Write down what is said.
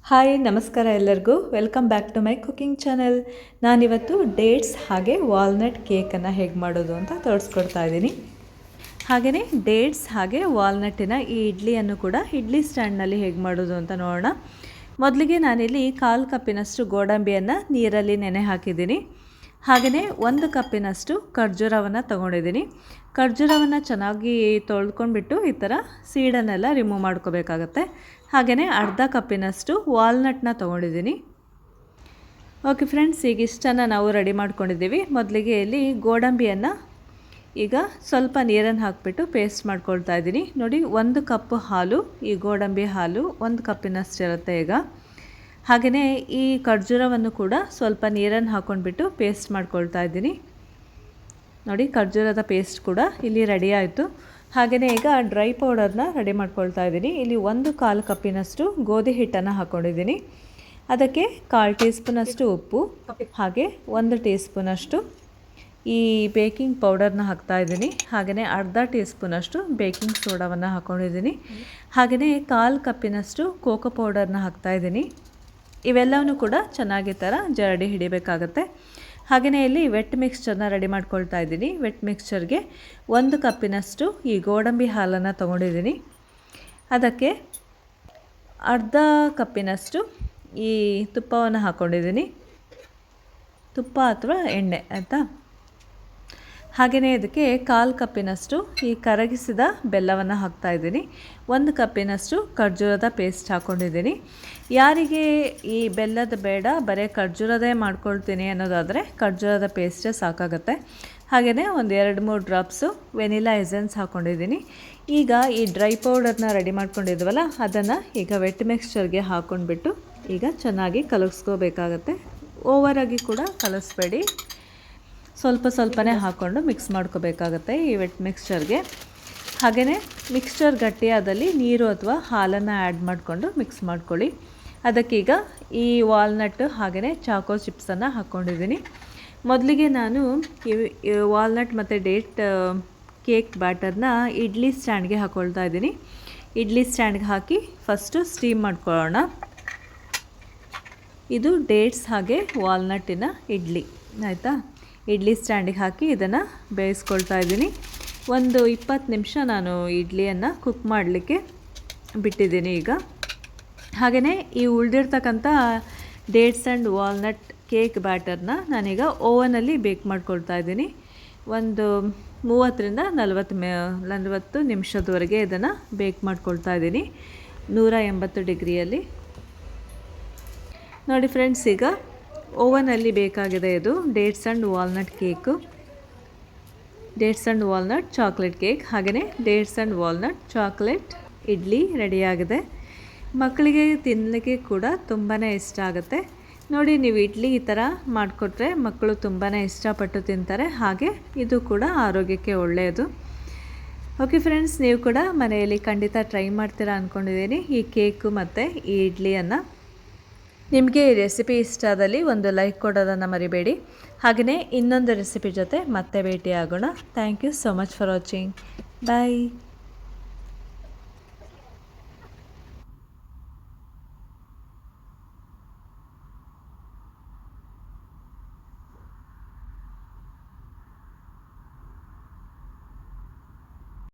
Hi ನಮಸ್ಕಾರ ಎಲ್ಲರಿಗೂ welcome back to my cooking channel. ನಾನಿವತ್ತು ಡೇಟ್ಸ್ ಹಾಗೆ ವಾಲ್ನಟ್ ಕೇಕನ್ನು ಹೇಗೆ ಮಾಡೋದು ಅಂತ ತೋರಿಸ್ಕೊಡ್ತಾ ಇದ್ದೀನಿ. ಹಾಗೆಯೇ ಡೇಟ್ಸ್ ಹಾಗೆ ವಾಲ್ನಟ್ಟಿನ ಈ ಇಡ್ಲಿಯನ್ನು ಕೂಡ ಇಡ್ಲಿ ಸ್ಟ್ಯಾಂಡ್ನಲ್ಲಿ ಹೇಗೆ ಮಾಡೋದು ಅಂತ ನೋಡೋಣ. ಮೊದಲಿಗೆ ನಾನಿಲ್ಲಿ 1/4 ಕಪ್ಪಿನಷ್ಟು ಗೋಡಂಬಿಯನ್ನು ನೀರಲ್ಲಿ ನೆನೆ ಹಾಕಿದ್ದೀನಿ. ಹಾಗೆಯೇ 1 ಕಪ್ಪಿನಷ್ಟು ಖರ್ಜೂರವನ್ನು ತೊಗೊಂಡಿದ್ದೀನಿ. ಖರ್ಜೂರವನ್ನು ಚೆನ್ನಾಗಿ ತೊಳ್ಕೊಂಡ್ಬಿಟ್ಟು ಈ ಥರ ಸೀಡನ್ನೆಲ್ಲ ರಿಮೂವ್ ಮಾಡ್ಕೋಬೇಕಾಗತ್ತೆ. ಹಾಗೆಯೇ 1/2 ಕಪ್ಪಿನಷ್ಟು ವಾಲ್ನಟ್ನ ತೊಗೊಂಡಿದ್ದೀನಿ. ಓಕೆ ಫ್ರೆಂಡ್ಸ್, ಈಗ ಇಷ್ಟನ್ನು ನಾವು ರೆಡಿ ಮಾಡ್ಕೊಂಡಿದ್ದೀವಿ. ಮೊದಲಿಗೆ ಇಲ್ಲಿ ಗೋಡಂಬಿಯನ್ನು ಈಗ ಸ್ವಲ್ಪ ನೀರನ್ನು ಹಾಕಿಬಿಟ್ಟು ಪೇಸ್ಟ್ ಮಾಡ್ಕೊಳ್ತಾ ಇದ್ದೀನಿ. ನೋಡಿ, 1 ಕಪ್ ಹಾಲು, ಈ ಗೋಡಂಬಿ ಹಾಲು 1 ಕಪ್ಪಿನಷ್ಟು ಇರುತ್ತೆ ಈಗ. ಹಾಗೆಯೇ ಈ ಖರ್ಜೂರವನ್ನು ಕೂಡ ಸ್ವಲ್ಪ ನೀರನ್ನು ಹಾಕ್ಕೊಂಡ್ಬಿಟ್ಟು ಪೇಸ್ಟ್ ಮಾಡ್ಕೊಳ್ತಾ ಇದ್ದೀನಿ. ನೋಡಿ, ಖರ್ಜೂರದ ಪೇಸ್ಟ್ ಕೂಡ ಇಲ್ಲಿ ರೆಡಿ ಆಯಿತು. ಹಾಗೆಯೇ ಈಗ ಡ್ರೈ ಪೌಡರ್ನ ರೆಡಿ ಮಾಡ್ಕೊಳ್ತಾ ಇದ್ದೀನಿ. ಇಲ್ಲಿ 1/4 ಕಪ್ಪಿನಷ್ಟು ಗೋಧಿ ಹಿಟ್ಟನ್ನು ಹಾಕ್ಕೊಂಡಿದ್ದೀನಿ. ಅದಕ್ಕೆ 1/4 ಟೀ ಸ್ಪೂನಷ್ಟು ಉಪ್ಪು, ಹಾಗೆ 1 ಟೀ ಸ್ಪೂನಷ್ಟು ಈ ಬೇಕಿಂಗ್ ಪೌಡರ್ನ ಹಾಕ್ತಾಯಿದ್ದೀನಿ. ಹಾಗೆಯೇ 1/2 ಟೀ ಸ್ಪೂನಷ್ಟು ಬೇಕಿಂಗ್ ಸೋಡಾವನ್ನು ಹಾಕ್ಕೊಂಡಿದ್ದೀನಿ. ಹಾಗೆಯೇ 1/4 ಕಪ್ಪಿನಷ್ಟು ಕೋಕೋ ಪೌಡರ್ನ ಹಾಕ್ತಾಯಿದ್ದೀನಿ. ಇವೆಲ್ಲವೂ ಕೂಡ ಚೆನ್ನಾಗಿ ಥರ ಜರಡಿ ಹಿಡಿಬೇಕಾಗತ್ತೆ. ಹಾಗೆಯೇ ಇಲ್ಲಿ ವೆಟ್ ಮಿಕ್ಸ್ಚರ್ನ ರೆಡಿ ಮಾಡ್ಕೊಳ್ತಾ ಇದ್ದೀನಿ. ವೆಟ್ ಮಿಕ್ಸ್ಚರ್ಗೆ 1 ಕಪ್ಪಿನಷ್ಟು ಈ ಗೋಡಂಬಿ ಹಾಲನ್ನು ತೊಗೊಂಡಿದ್ದೀನಿ. ಅದಕ್ಕೆ 1/2 ಕಪ್ಪಿನಷ್ಟು ಈ ತುಪ್ಪವನ್ನು ಹಾಕ್ಕೊಂಡಿದ್ದೀನಿ. ತುಪ್ಪ ಅಥವಾ ಎಣ್ಣೆ ಆಯಿತಾ. ಹಾಗೆಯೇ ಇದಕ್ಕೆ 1/4 ಕಪ್ಪಿನಷ್ಟು ಈ ಕರಗಿಸಿದ ಬೆಲ್ಲವನ್ನು ಹಾಕ್ತಾಯಿದ್ದೀನಿ. 1 ಕಪ್ಪಿನಷ್ಟು ಖರ್ಜೂರದ ಪೇಸ್ಟ್ ಹಾಕ್ಕೊಂಡಿದ್ದೀನಿ. ಯಾರಿಗೆ ಈ ಬೆಲ್ಲದ ಬೇಡ, ಬರೀ ಖರ್ಜೂರದೇ ಮಾಡ್ಕೊಳ್ತೀನಿ ಅನ್ನೋದಾದರೆ ಖರ್ಜೂರದ ಪೇಸ್ಟೇ ಸಾಕಾಗುತ್ತೆ. ಹಾಗೆಯೇ ಒಂದು 2-3 ಡ್ರಾಪ್ಸು ವೆನಿಲಾ ಎಸೆನ್ಸ್ ಹಾಕ್ಕೊಂಡಿದ್ದೀನಿ. ಈಗ ಈ ಡ್ರೈ ಪೌಡರ್ನ ರೆಡಿ ಮಾಡ್ಕೊಂಡಿದ್ವಲ್ಲ, ಅದನ್ನು ಈಗ ವೆಟ್ ಮಿಕ್ಸ್ಚರ್ಗೆ ಹಾಕ್ಕೊಂಡ್ಬಿಟ್ಟು ಈಗ ಚೆನ್ನಾಗಿ ಕಲಗಿಸ್ಕೋಬೇಕಾಗತ್ತೆ. ಓವರಾಗಿ ಕೂಡ ಕಲಿಸ್ಬೇಡಿ, ಸ್ವಲ್ಪ ಸ್ವಲ್ಪನೇ ಹಾಕ್ಕೊಂಡು ಮಿಕ್ಸ್ ಮಾಡ್ಕೋಬೇಕಾಗತ್ತೆ ಈ ವೆಟ್ ಮಿಕ್ಸ್ಚರ್ಗೆ. ಹಾಗೆಯೇ ಮಿಕ್ಸ್ಚರ್ ಗಟ್ಟಿಯಾದಲ್ಲಿ ನೀರು ಅಥವಾ ಹಾಲನ್ನು ಆ್ಯಡ್ ಮಾಡಿಕೊಂಡು ಮಿಕ್ಸ್ ಮಾಡ್ಕೊಳ್ಳಿ. ಅದಕ್ಕೀಗ ಈ ವಾಲ್ನಟ್ ಹಾಗೆಯೇ ಚಾಕೋ ಚಿಪ್ಸನ್ನು ಹಾಕ್ಕೊಂಡಿದ್ದೀನಿ. ಮೊದಲಿಗೆ ನಾನು ಈ ವಾಲ್ನಟ್ ಮತ್ತು ಡೇಟ್ ಕೇಕ್ ಬ್ಯಾಟರ್ನ ಇಡ್ಲಿ ಸ್ಟ್ಯಾಂಡ್ಗೆ ಹಾಕ್ಕೊಳ್ತಾ ಇದ್ದೀನಿ. ಇಡ್ಲಿ ಸ್ಟ್ಯಾಂಡ್ಗೆ ಹಾಕಿ ಫಸ್ಟು ಸ್ಟೀಮ್ ಮಾಡ್ಕೊಳ್ಳೋಣ. ಇದು ಡೇಟ್ಸ್ ಹಾಗೆ ವಾಲ್ನಟ್ಟಿನ ಇಡ್ಲಿ ಆಯಿತಾ. ಇಡ್ಲಿ ಸ್ಟ್ಯಾಂಡಿಗೆ ಹಾಕಿ ಇದನ್ನು ಬೇಯಿಸ್ಕೊಳ್ತಾ ಇದ್ದೀನಿ. ಒಂದು 20 ನಿಮಿಷ ನಾನು ಇಡ್ಲಿಯನ್ನು ಕುಕ್ ಮಾಡಲಿಕ್ಕೆ ಬಿಟ್ಟಿದ್ದೀನಿ ಈಗ. ಹಾಗೆಯೇ ಈ ಉಳಿದಿರ್ತಕ್ಕಂಥ ಡೇಟ್ಸ್ ಆ್ಯಂಡ್ ವಾಲ್ನಟ್ ಕೇಕ್ ಬ್ಯಾಟರ್ನ ನಾನೀಗ ಓವನಲ್ಲಿ ಬೇಕ್ ಮಾಡ್ಕೊಳ್ತಾ ಇದ್ದೀನಿ. ಒಂದು 30ರಿಂದ 40 ನಿಮಿಷದವರೆಗೆ ಇದನ್ನು ಬೇಕ್ ಮಾಡ್ಕೊಳ್ತಾ ಇದ್ದೀನಿ 180 ಡಿಗ್ರಿಯಲ್ಲಿ. ನೋಡಿ ಫ್ರೆಂಡ್ಸ್, ಈಗ ಓವನಲ್ಲಿ ಬೇಕಾಗಿದೆ ಇದು dates and walnut cake, dates and walnut chocolate cake. ಹಾಗೆಯೇ dates and walnut chocolate idli ರೆಡಿಯಾಗಿದೆ. ಮಕ್ಕಳಿಗೆ ತಿನ್ನಲಿಕ್ಕೆ ಕೂಡ ತುಂಬಾ ಇಷ್ಟ ಆಗುತ್ತೆ. ನೋಡಿ, ನೀವು ಇಡ್ಲಿ ಈ ಥರ ಮಾಡಿಕೊಟ್ರೆ ಮಕ್ಕಳು ತುಂಬಾ ಇಷ್ಟಪಟ್ಟು ತಿಂತಾರೆ. ಹಾಗೆ ಇದು ಕೂಡ ಆರೋಗ್ಯಕ್ಕೆ ಒಳ್ಳೆಯದು. ಓಕೆ ಫ್ರೆಂಡ್ಸ್, ನೀವು ಕೂಡ ಮನೆಯಲ್ಲಿ ಖಂಡಿತ ಟ್ರೈ ಮಾಡ್ತೀರಾ ಅಂದ್ಕೊಂಡಿದ್ದೀನಿ ಈ ಕೇಕು ಮತ್ತು ಈ ಇಡ್ಲಿಯನ್ನು. ನಿಮಗೆ ಈ ರೆಸಿಪಿ ಇಷ್ಟ ಆದಲ್ಲಿ ಒಂದು ಲೈಕ್ ಕೊಡೋದನ್ನು ಮರಿಬೇಡಿ. ಹಾಗೆಯೇ ಇನ್ನೊಂದು ರೆಸಿಪಿ ಜೊತೆ ಮತ್ತೆ ಭೇಟಿಯಾಗೋಣ. Thank you so much for watching. Bye.